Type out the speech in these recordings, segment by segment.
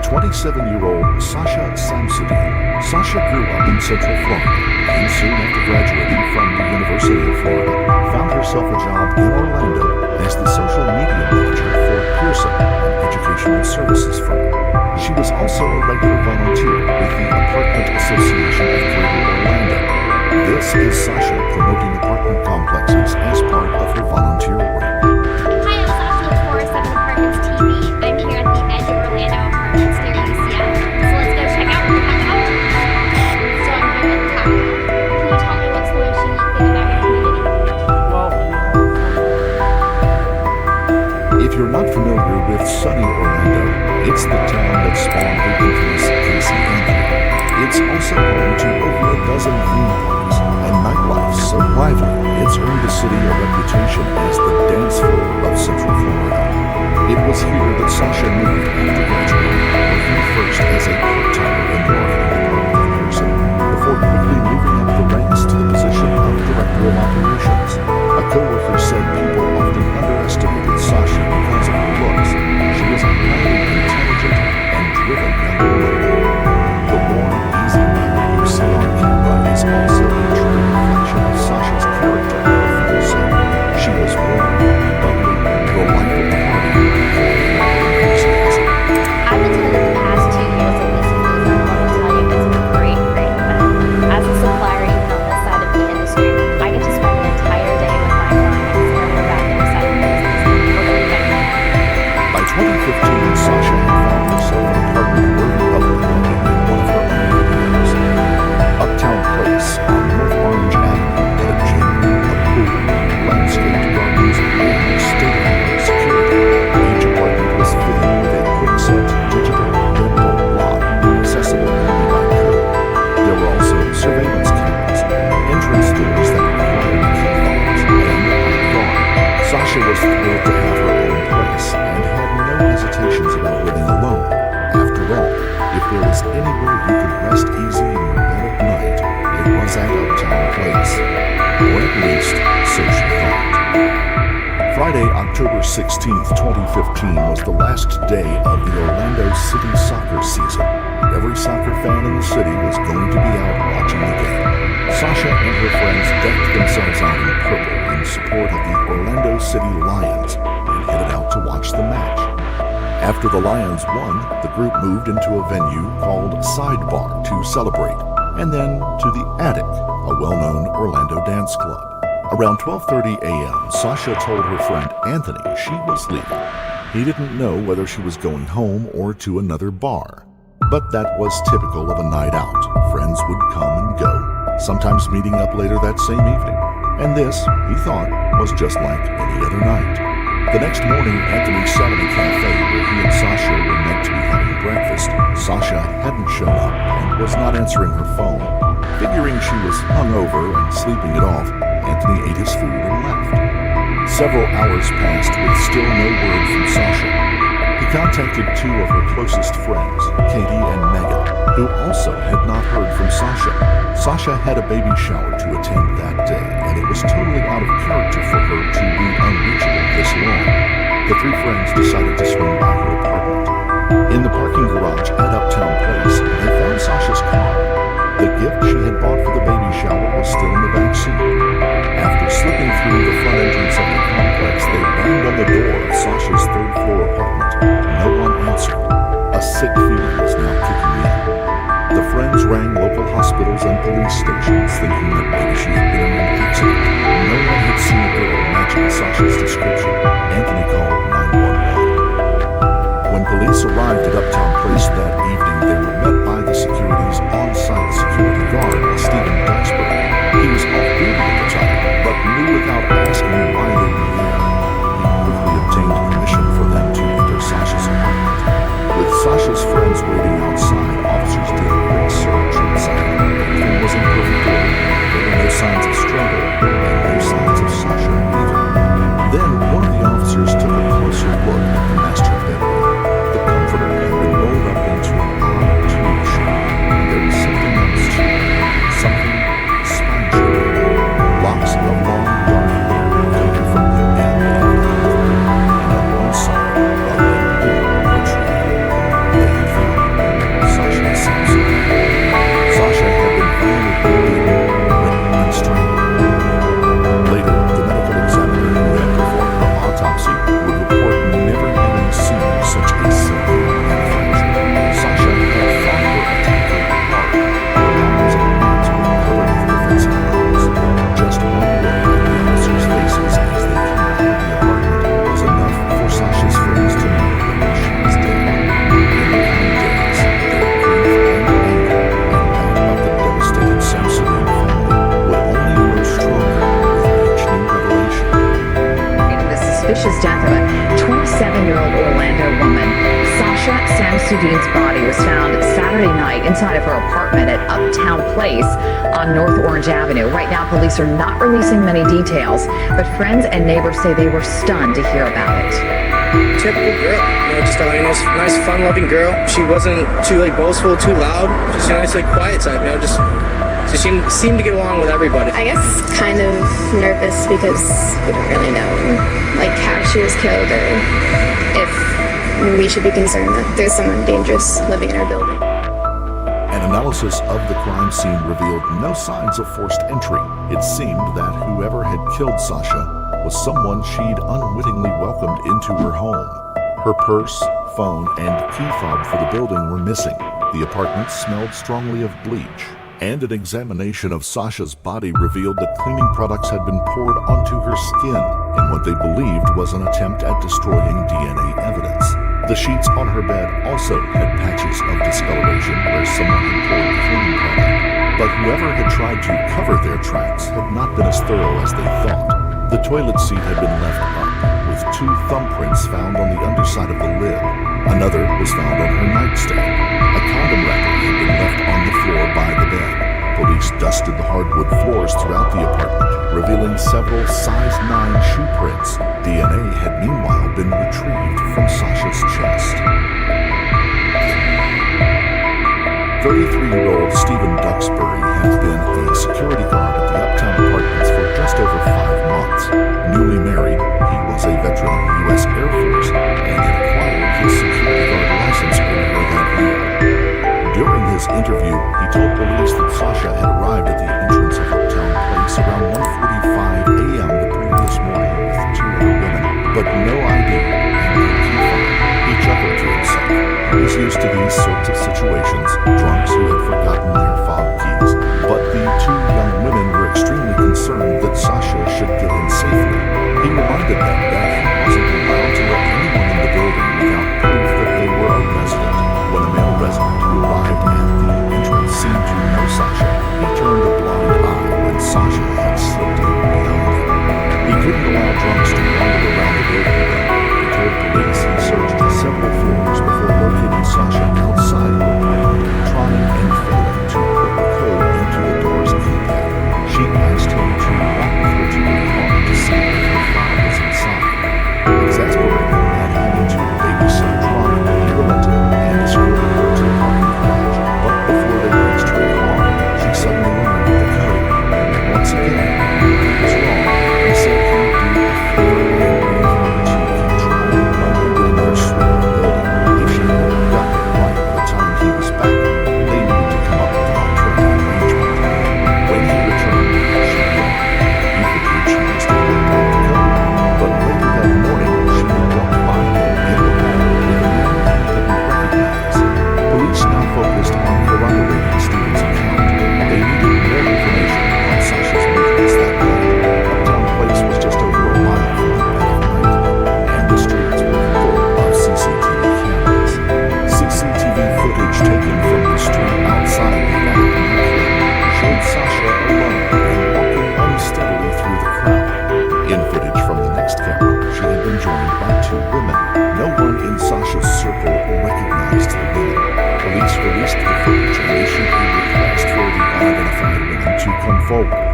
27-year-old Sasha Samsudean. Sasha grew up in Central Florida and soon after graduating from the University of Florida, found herself a job in Orlando as the social media manager for Pearson, an educational services firm. She was also a regular volunteer with the Apartment Association of Greater Orlando. This is Sasha promoting apartment complexes as part of her volunteer work. Hi, I'm Sasha with 407 Apartments TV. I'm here at the edge of Orlando Apartments near UCF. So let's go check out what we have to offer. So I'm here with Kyle. Can you tell me what's the most unique thing about your community? If you're not familiar with sunny Orlando, it's the town that spawned the infamous Casey Anthony. It's also home to over a dozen theme parks and nightlife so lively it's earned the city a reputation as the dance floor of Central Florida. It was here that Sasha moved after graduating, working first as a part-timer in the marketing department of Pearson, before quickly moving up the ranks to the position of director of operations. A co-worker said people often underestimated Sasha because of her looks. She was a highly intelligent and driven young woman. The warm, easy manner you see on camera is also a true reflection of Sasha's character, the friend said. She was warm, bubbly, the life of the party, and enthusiasm. I've attended the past 2 years of this season, and I want to tell you it's been a great event. As a supplier, even on this side of the industry, I get to spend an entire day with my clients learning about their side of the business. We're really thankful. By 2015, Sasha had found herself an apartment worthy of her home in one of her own videos. Uptown Place on North Orange Avenue had a gym, a pool, landscaped gardens, and state-of-the-art security. Each apartment was fitted with a quick-set digital dental lock, accessible only by code. There were also surveillance cameras, entrance doors that required key fobs, and a yard. Sasha was thrilled to have her own place and had no hesitations about living alone. After all, if there was anywhere you could rest easy in your bed at night, it was at Uptown Place. Or at least, so she thought. Friday, October 16th, 2015 was the last day of the Orlando City soccer season. Every soccer fan in the city was going to be out watching the game. Sasha and her friends decked themselves out in purple in support of the Orlando City Lions and headed out to watch the match. After the Lions won, the group moved into a venue called Sidebar to celebrate, and then to the Attic, a well-known Orlando dance club. Around 12:30 a.m., Sasha told her friend Anthony she was leaving. He didn't know whether she was going home or to another bar. But that was typical of a night out. Friends would come and go, sometimes meeting up later that same evening. And this, he thought, was just like any other night. The next morning, Anthony sat in a cafe where he and Sasha were meant to be having breakfast. Sasha hadn't shown up and was not answering her phone. Figuring she was hungover and sleeping it off, Anthony ate his food and left. Several hours passed with still no word from Sasha. He contacted two of her closest friends, Katie and Megan, who also had not heard from Sasha. Sasha had a baby shower to attend that day, and it was totally out of character for her to be unreachable this long. The three friends decided to swing by her apartment. In the parking garage at Uptown Place, they found Sasha's car. The gift she had bought for the baby shower was still in the back seat. After slipping through the front entrance of the complex, they banged on the door of Sasha's third-floor apartment. No one answered. A sick feeling was now kicking in. The friends rang local hospitals and police stations, thinking that maybe she had been in an accident. No one had seen a girl matching Sasha's description. Anthony called 911. When police arrived at Uptown Place that evening, they were met by the security's on-site security guard, Stephen Duxbury. He was off-duty at the time, but knew without asking why they were there. He quickly obtained permission for them to enter Sasha's apartment. With Sasha's friends waiting outside, officers did a quick search inside. Everything was in perfect order. There were no signs of struggle, and no signs of Sasha either. Then one of the officers took a closer look at the master bedroom. The comforter had been vicious death of a 27-year-old Orlando woman. Sasha Samsudean's body was found Saturday night inside of her apartment at Uptown Place on North Orange Avenue. Right now, police are not releasing many details, but friends and neighbors say they were stunned to hear about it. Typical girl, just a nice, fun-loving girl. She wasn't too boastful, too loud. Just a nice, quiet type. So she seemed to get along with everybody. I guess kind of nervous because we don't really know, how she was killed or if we should be concerned that there's someone dangerous living in our building. An analysis of the crime scene revealed no signs of forced entry. It seemed that whoever had killed Sasha was someone she'd unwittingly welcomed into her home. Her purse, phone, and key fob for the building were missing. The apartment smelled strongly of bleach, and an examination of Sasha's body revealed that cleaning products had been poured onto her skin in what they believed was an attempt at destroying DNA evidence. The sheets on her bed also had patches of discoloration where someone had poured the cleaning product. But whoever had tried to cover their tracks had not been as thorough as they thought. The toilet seat had been left up, with 2 thumbprints found on the underside of the lid. Another was found on her nightstand. A condom wrapper had been left on the floor by the bed. Police dusted the hardwood floors throughout the apartment, revealing several size 9 shoe prints. DNA had meanwhile been retrieved from Sasha's chest. 33-year-old Stephen Duxbury had been a security guard at the Uptown Apartments for just over 5 months. Newly married, he was a veteran of the U.S. Air Force and had acquired his security guard license earlier that year. During his interview, he told police that Sasha had arrived at the entrance of Uptown Place around 1:45 a.m. the previous morning with 2 other women, but no ID and no key fob. He chuckled to himself. He was used to these sorts of situations, drunks who had forgotten their fob keys. But the 2 young women were extremely concerned that Sasha should get in safely. He reminded them that he wasn't allowed to let anyone in the building without proof that they were a resident. When a male resident who arrived at the entrance seemed to know Sasha, he turned a blind eye when Sasha had slipped in behind him. He couldn't allow drunks to wander around the building then. He told police he searched several floors before locating Sasha outside her apartment, trying and failing to put the code into the door's keypad. She asked him to walk with her to her car to see if her fob was inside. Exasperated at having to babysit a drunk, he relented and escorted her to the parking garage. But before they reached her car, she suddenly learned the code. Once again, he was wrong. He said he would do a favor and leave her to control getting her straight in the building. If she hadn't gotten it right by the time he was back, they needed to come up with an alternative arrangement. When he returned, she gone. He figured she must have worked out the code. But later that morning, she had walked by him in the hall with a man he didn't recognize. Police now focused on corroborating Stephen's account. They needed more information on Sasha's movements that night. Uptown Place was just over a mile from the bed of night, and the streets were full of CCTV cameras. CCTV footage taken from the street outside the Vatican showed Sasha alone and walking unsteadily through the crowd. In footage from the next camera, she had been joined by 2 women. No one in Sasha's circle recognized the women. Police released the footage and issued a request for the unidentified women to come forward.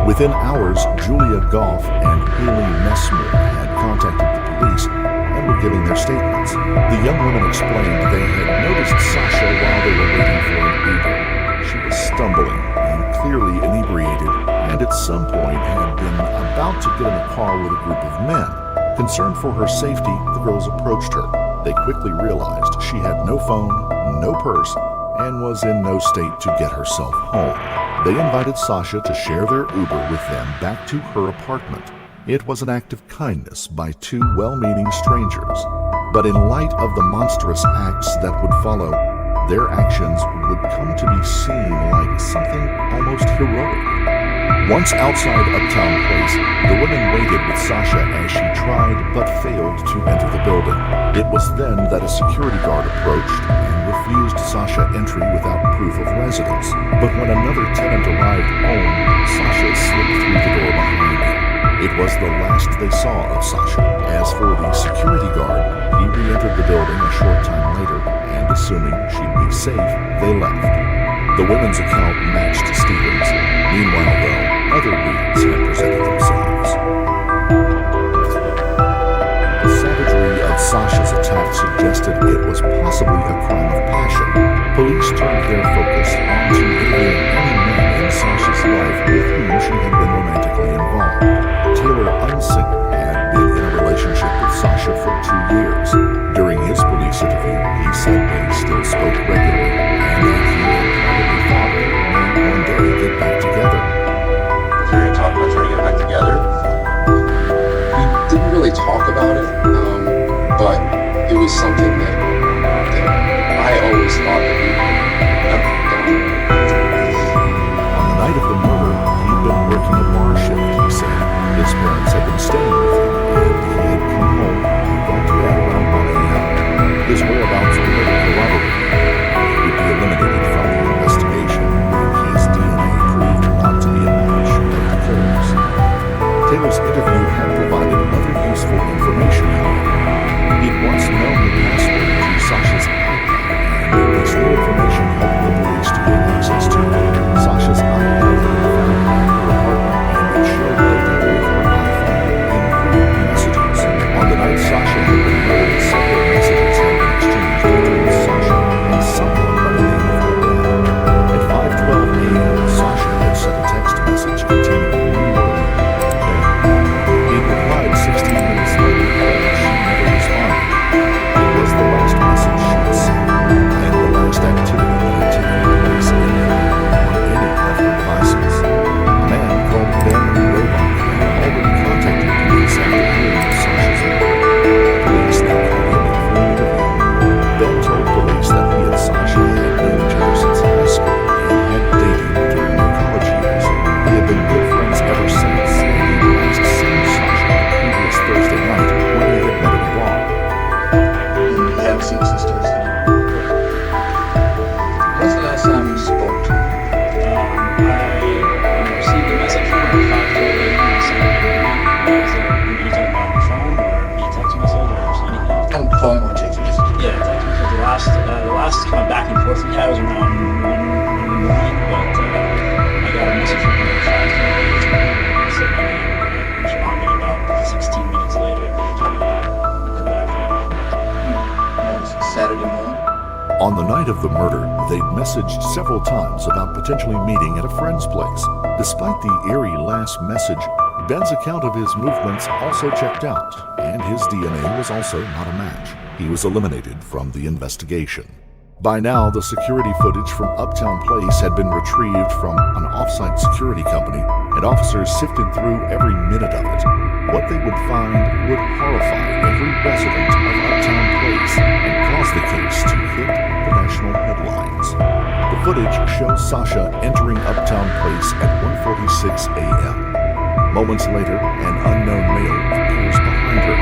Within hours, Julia Goff and Haley Messmore had contacted the police and were giving their statements. The young women explained they had noticed Sasha while they were waiting for an Uber. She was stumbling and clearly inebriated, and at some point had been about to get in a car with a group of men. Concerned for her safety, the girls approached her. They quickly realized she had no phone, no purse, and was in no state to get herself home. They invited Sasha to share their Uber with them back to her apartment. It was an act of kindness by 2 well-meaning strangers. But in light of the monstrous acts that would follow, their actions would come to be seen like something almost heroic. Once outside Uptown Place, the women waited with Sasha as she tried but failed to enter the building. It was then that a security guard approached and refused Sasha entry without proof of residence. But when another tenant arrived home, Sasha slipped through the door behind him. It was the last they saw of Sasha. As for the security guard, he re-entered the building a short time later, and assuming she'd be safe, they left. The women's account matched Stephen's. Meanwhile, though, other leads had presented themselves. The savagery of Sasha's attack suggested it was possibly a crime of passion. Police turned their focus onto interviewing any men in Sasha's life with whom she had been romantically involved. Taylor Unsing had been in a relationship with Sasha for 2 years. During his police interview, he said they still spoke regularly, and that he had probably thought they would one day get back together. Was there any talk about trying to get back together? We didn't really talk about it, but it was something that I always thought that we would have done. On the night of the murder, he'd been working a bar shift, he said. His parents had been staying with him, and he had come home and gone to bed around 1 a.m. His whereabouts were later corroborated. He would be eliminated from the investigation when his DNA proved not to be a match of the killer's. Taylor's interview had provided other useful information, however. He'd once known the password to Sasha's iPad, and this new information helped the police to gain access to it. Sasha's iPad had been found at her apartment, and it showed data with her iPhone in group messages. On the night Sasha had been murdered, several messages had been exchanged between Sasha and someone by the name of her dad. At 5:12 a.m., Sasha had sent a text message containing one word, "Ben." He replied 16 minutes later, but she never responded. It was the last message she had sent, and the last activity that had taken place in her on any of her devices. A man called Ben Robach had already contacted police after hearing of Sasha's murder. Police then called him in for an interview. Ben told police that he and Sasha had known each other since high school and had dated during their college years. They had been good friends ever since, and he'd last seen Sasha the previous Thursday night when they had met at a bar. We haven't seen since Thursday. When's the last time you spoke to her? I received a message from her at 5:30 on Saturday morning. Was it, were you talking about your phone or via text message or anything? On phone or text message? Yeah, text message. The last kind of back and forth we had was around 1 in the morning, but I got a message from her at 5:30. Said my name and responded about 16 minutes later to come back. That was Saturday morning. On the night of the murder, they'd messaged several times about potentially meeting at a friend's place. Despite the eerie last message, Ben's account of his movements also checked out, and his DNA was also not a match. He was eliminated from the investigation. By now, the security footage from Uptown Place had been retrieved from an off-site security company, and officers sifted through every minute of it. What they would find would horrify every resident of Uptown Place and cause the case to hit the national headlines. The footage shows Sasha entering Uptown Place at 1:46 a.m. Moments later, an unknown male appears behind her.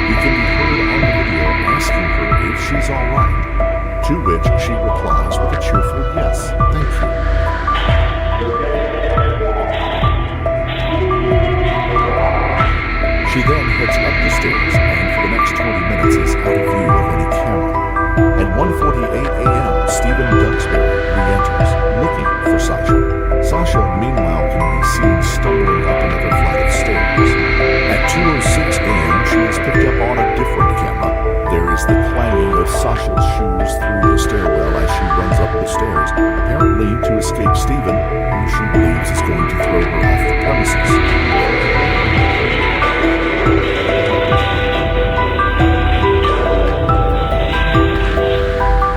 He can be heard on the video asking her if she's all right, to which she replies with a cheerful yes, thank you. She then heads up the stairs and for the next 20 minutes is out of view of any camera. At 1:48 a.m., Stephen Duxbury re-enters, looking for Sasha. Sasha, meanwhile, can be seen stumbling up another flight of stairs. At 2:06 a.m., she is picked up on a different camera. There is the clanging of Sasha's shoes through the stairwell as she runs up the stairs, apparently to escape Stephen, who she believes is going to throw her off the premises.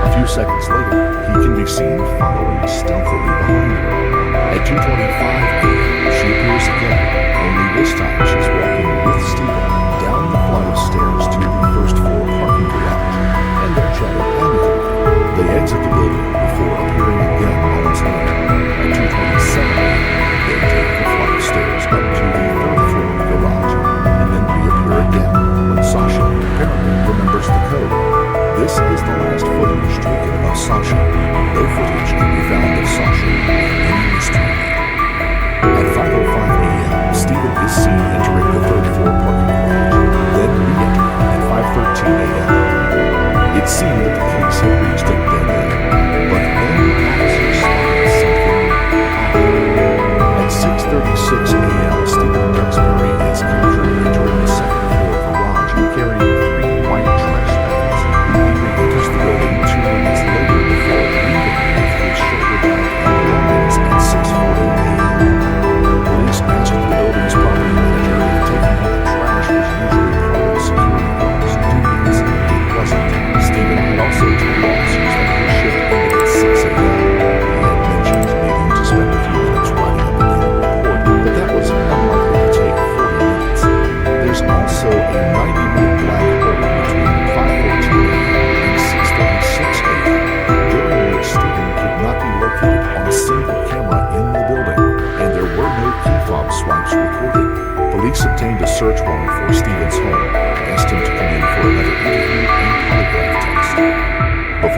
A few seconds later, he can be seen following stealthily behind her. At 2:25 a.m., she appears again, only this time she's walking with Stephen down the flight of stairs to the first floor parking garage, and they're chatting amicably. They exit the building before appearing again moments later. At 2:27 a.m., they take the flight of stairs up to the third floor garage, and then reappear again when Sasha apparently remembers the code. This is the last footage taken of Sasha. No footage can be found of Sasha in any mystery. At 5:05 a.m., Stephen is seen entering the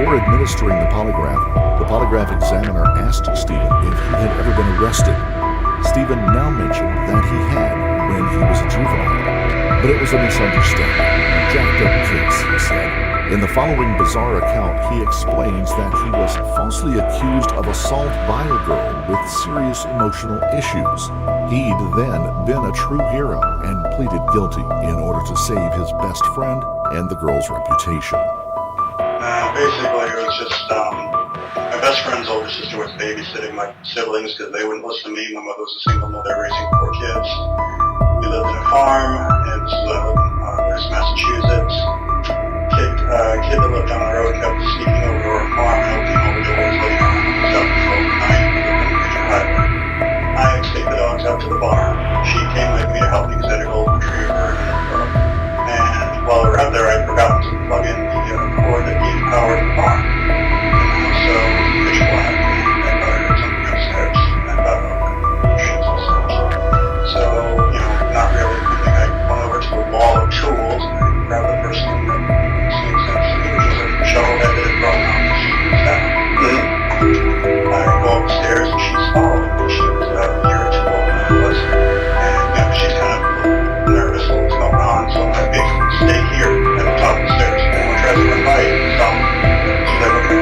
Before administering the polygraph examiner asked Stephen if he had ever been arrested. Stephen now mentioned that he had when he was a juvenile, but it was a misunderstanding. Jacked up case, he said. In the following bizarre account, he explains that he was falsely accused of assault by a girl with serious emotional issues. He'd then been a true hero and pleaded guilty in order to save his best friend and the girl's reputation. Basically, it was just my best friend's older sister was babysitting my siblings because they wouldn't listen to me. My mother was a single mother raising 4 kids. We lived in a farm in Massachusetts. Kid that lived down the road kept sneaking over to our farm and opening all the doors late on himself until night. We lived on a major highway. I had to take the dogs out to the barn. She came with me to help me because I had a golden retriever and while we were out there, I'd forgotten to plug in the cord that gave power to the barn. So pitch black, and I thought I heard something upstairs. I thought, shit's all such. So, not really. I think I went over to the wall of tools and I grabbed the first thing that seemed sense to me, which was a shovel head that had grown out. I go upstairs and she's following me. She was about a year or two older than I was. And, she's kind of nervous of what's going on, so I basically stay here at the top of the stairs. Anyone tries to run by, stop. She's like, okay.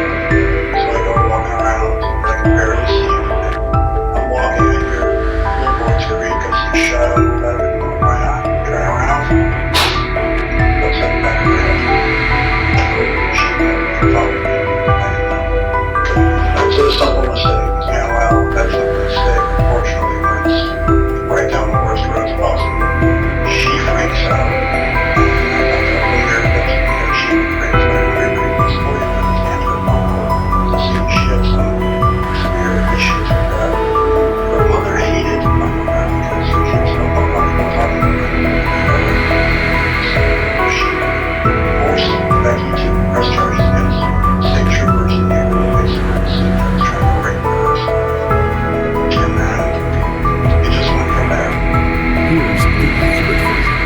So I go walking around, I can barely see anything. I'm walking, I hear billboards creak, I see a shadow move out of the corner of my eye. Turn around, looks like the back of her head. I go, she followed me. So it's not a mistake. Well, that's not a mistake. Unfortunately, when it's right down the worst roads possible. She freaks out, and I got that weird that she freaks out very previously, and it's Andrew Mama, to see if she had some severe issues with that. Her mother hated my mother because she was so uncomfortable talking to her. So she forced Becky to press charges against state troopers in the neighborhood, basically, saying that was trying to rape her. And then it just went from there. Here's the accurate version.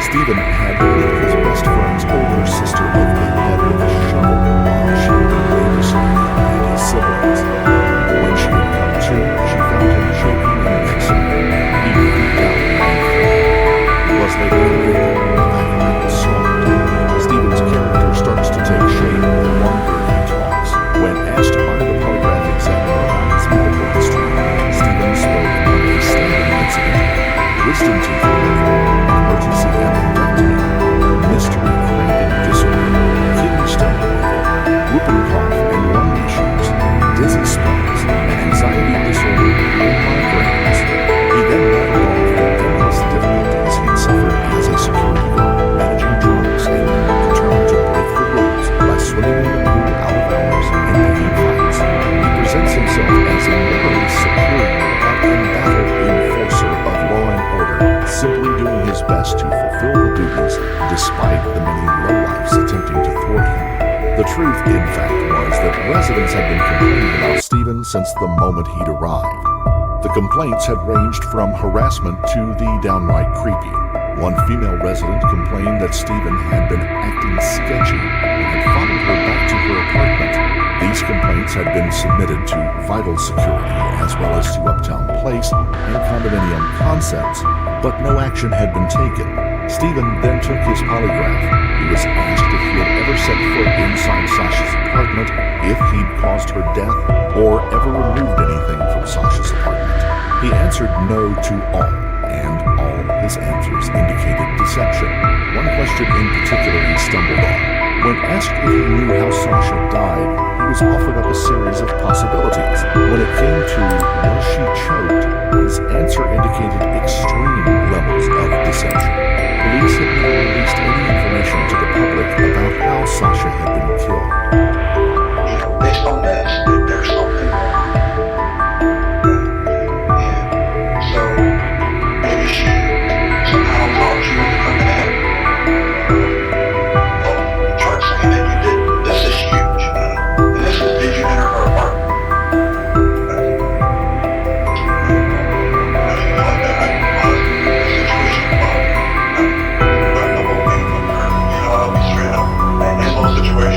Stephen had hit his best friend's older sister over the head with a shovel while she had been babysitting him and his siblings. When she had come to, she found him choking and kissing her. He freaked out and fled. He was later convicted of aggravated assault. Stephen's character starts to take shape the longer he talks. When asked by the polygraph examiner about his medical history, Stephen spoke of a stabbing incident, wisdom teeth removal, emergency appendectomy, mystery cramping disorder, kidney stone removal, whooping cough and lung issues, dizzy spells, anxiety disorder, and migraines. He then rattled off the endless difficulties he'd suffered as a security guard, managing drugs, and determined to break the rules by swimming in the pool out of hours and picking fights. He presents himself as a morally superior but embattled enforcer of law and order, simply doing his best to fulfill the duties despite the many lowlifes attempting to thwart him. The truth, in fact, was that residents had been complaining about Stephen since the moment he'd arrived. The complaints had ranged from harassment to the downright creepy. One female resident complained that Stephen had been acting sketchy and had followed her back to her apartment. These complaints had been submitted to Vital Security as well as to Uptown Place and Condominium Concepts, but no action had been taken. Stephen then took his polygraph. He was asked if he had ever set foot inside Sasha's apartment, if he'd caused her death, or ever removed anything from Sasha's apartment. He answered no to all, and all his answers indicated deception. One question in particular he stumbled on. When asked if he knew how Sasha died, he was offered up a series of possibilities. When it came to was she choked, his answer indicated extreme levels of deception. Police had never released any information to the public about how Sasha had been killed. Based on this, there's something wrong. And so maybe she somehow talked you into coming in. The charge saying that you did. This is huge. And this is, did you enter her apartment? Situation.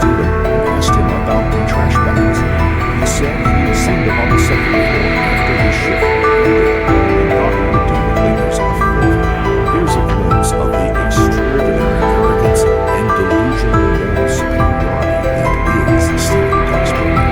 Stephen and asked him about the trash bags. He said he had seen them on the second floor after his shift ended and thought he would do the cleaners a favor. Here's a glimpse of the extraordinary arrogance and delusional moral superiority that is Stephen Duxbury.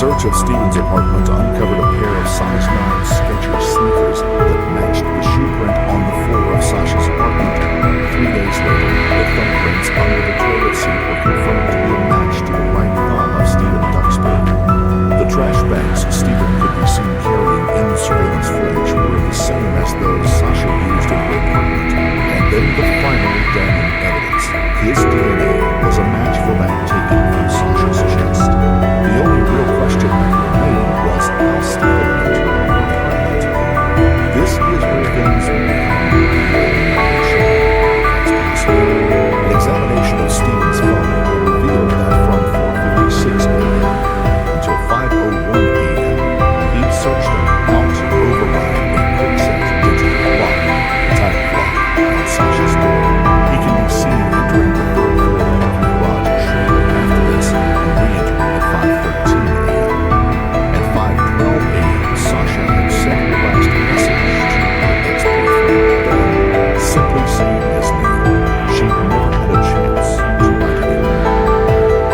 Search of Stephen's apartment uncovered a pair of size 9 Skechers sneakers that matched the shoe print on the floor of Sasha's apartment. 3 days later, the thumbprints under the toilet seat were confirmed to be a match to the right thumb of Stephen Duxbury. The trash bags Stephen could be seen carrying in the surveillance footage were the same as those Sasha used in her apartment. And then the final damning evidence. His DNA was a match for that taken from Sasha's chest. The only real question that remained was how Stephen entered her apartment. This is where things will become an examination of Stephen's phone revealed that from 4:56 a.m. until 5:01 a.m. he'd searched out to override a quick-set digital lock, type lock, on Sasha's door. He can be seen entering the third floor parking garage shortly after this and re-entering at 5:13 a.m. At 5:12 a.m. Sasha had sent her last message to her ex-boyfriend Ben, simply saying his name. She never had a chance to write it in.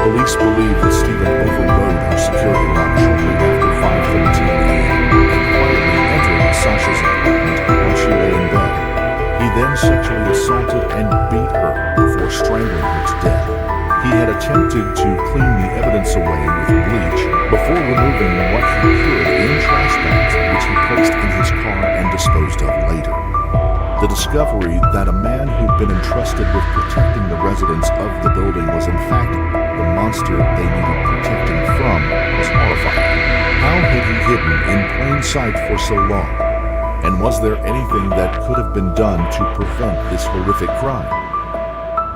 Police believe that Stephen overrode her security lock shortly after 5:13 a.m. and quietly entered Sasha's apartment while she lay in bed. He then sexually assaulted and beat her before strangling her to death. He had attempted to clean the evidence away with bleach before removing what he could in trash bags, which he placed in his car and disposed of later. The discovery that a man who'd been entrusted with protecting the residents of the building was in fact the monster they needed protecting from was horrifying. How had he hidden in plain sight for so long? And was there anything that could have been done to prevent this horrific crime?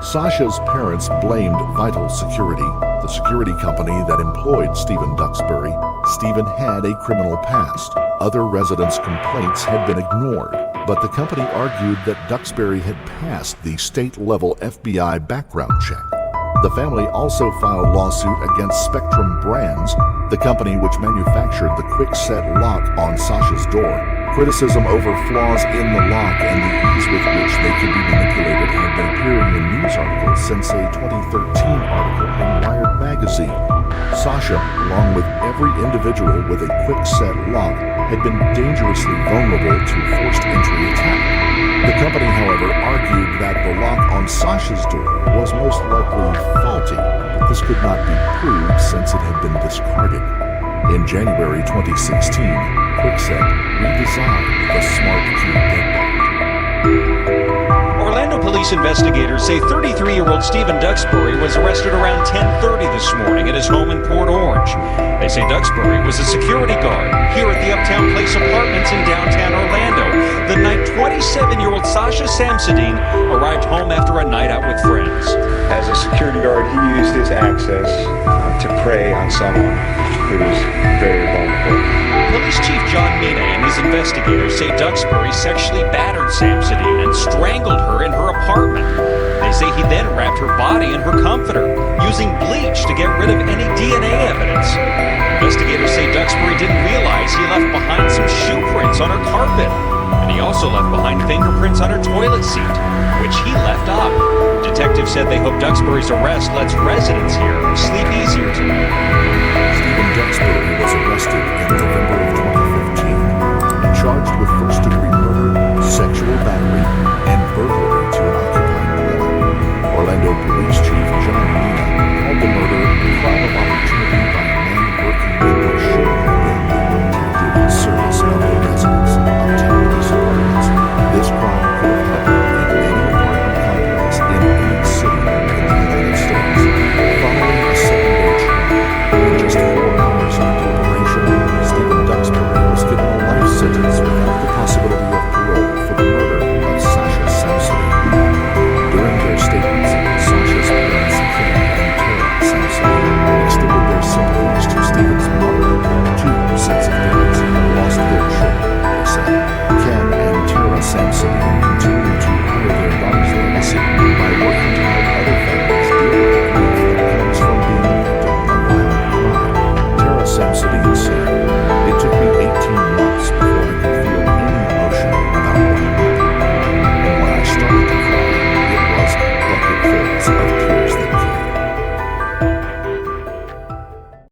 Sasha's parents blamed Vital Security, the security company that employed Stephen Duxbury. Stephen had a criminal past. Other residents' complaints had been ignored, but the company argued that Duxbury had passed the state-level FBI background check. The family also filed lawsuit against Spectrum Brands, the company which manufactured the quick-set lock on Sasha's door, Criticism over flaws in the lock and the ease with which they could be manipulated had been appearing in news articles since a 2013 article in Wired magazine. Sasha, along with every individual with a quick-set lock, had been dangerously vulnerable to forced entry attack. The company, however, argued that the lock on Sasha's door was most likely faulty, but this could not be proved since it had been discarded. In January 2016, Kwikset redesigned the Smart Key deadbolt. Orlando police investigators say 33-year-old Stephen Duxbury was arrested around 10:30 this morning at his home in Port Orange. They say Duxbury was a security guard here at the Uptown Place Apartments in downtown Orlando the night 27-year-old Sasha Samsudean arrived home after a night out with friends. As a security guard, he used his access to prey on someone who was very vulnerable. Police Chief John Mina and his investigators say Duxbury sexually battered Samsudean and strangled her in her apartment. They say he then wrapped her body in her comforter, using bleach to get rid of any DNA evidence. Investigators say Duxbury didn't realize he left behind some shoe prints on her carpet, and he also left behind fingerprints on her toilet seat, which he left up. Detectives said they hope Duxbury's arrest lets residents here sleep easier tonight. Stephen Duxbury was arrested in November of 2015 and charged with first-degree murder, sexual battery, and burglary to an occupied dwelling. Orlando